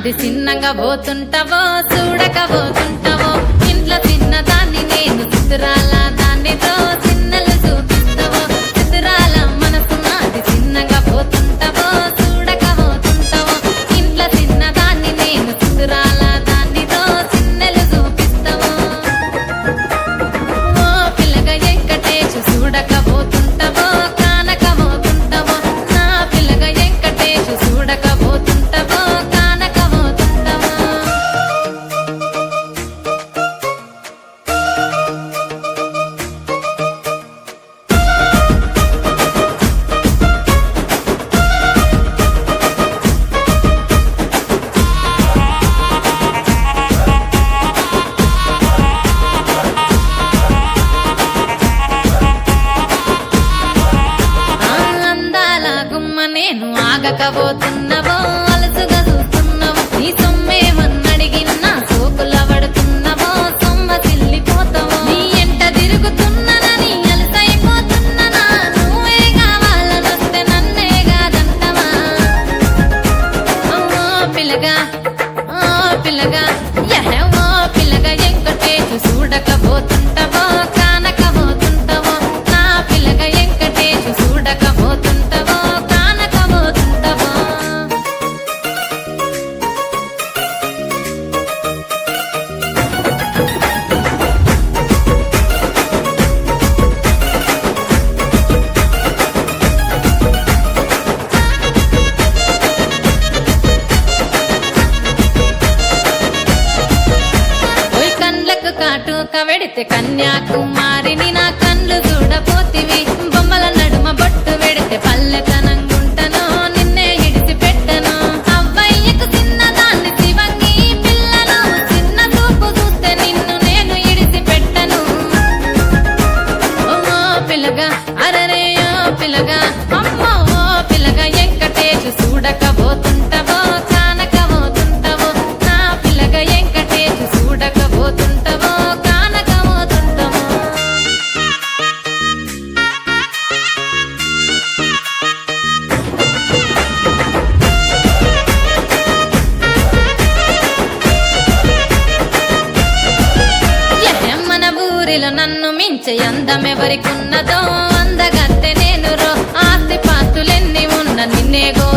అది చిన్నగా పోతుంటావో చూడకపోతుంటావో ఇంట్లో చిన్నదాన్ని నేను చిత్రాల దాన్నితో చిన్నలు చూపిస్తావో చిత్రాల మనసు నాది చిన్నగా పోతుంటావో చూడకపోతుంటావో ఇంట్లో చిన్నదాన్ని నేను చిత్రాల దాన్నితో చిన్నలు చూపిస్తావో ఓ పిల్లగా వెంకటేశు చూడకపోతుంటావో కానకపోతుంటావో నా పిల్లగా వెంకటేశు చూడకపోతుంటావో కానకపోతుంటావో అందాల గుమ్మ నేను ఆగకపోతున్నావో అలసుగా చూస్తున్నావో నీ సొమ్మేమన్నడిగినా సోకుల పడుతున్నావో సొమ్మ సిల్లిపోతావో నీ ఎంట తిరుగుతున్నానని అలసైపోతున్నానా నువ్వే కావాలనొస్తే నన్నే కాదంటవా ఓ పిల్లగా ఓ పిల్లగా ఓ పిల్లగా వెంకటేశు చూడకపోతుంటావో కానకపోతుంటావో నా పిల్లగా వెంకటేశు చూడకపోతుంటావో కానకపోతుంటావో ఓయ్ కండ్లకు కాటుక వెడితే కన్యాకుమారిని నా కండ్లు చూడపోతివి బొమ్మల నడుమ బొట్టు వెడితే పల్లెతనంగుంటను నిన్నే ఇడిసి పెట్టను అవ్వయ్యకు చిన్నదాన్ని శివంగి పిల్లను చిన్న చూపు చూస్తే నిన్ను నేను ఇడిసి పెట్టను ఓ పిల్లగా అరరే ఓ పిల్లగా అమ్మో ఓ పిల్లగా వెంకటేశు చూడకపోతుంటావో కానకపోతుంటావో నా పిల్లగా వెంకటేశు చూడకపోతుంటావో కానకపోతుంటావో మన ఊరిలో నన్ను మించే అందమెవరికున్నదో అందగత్తె నేను రో ఆస్తి పాస్తులెన్ని ఉన్న నిన్నే గో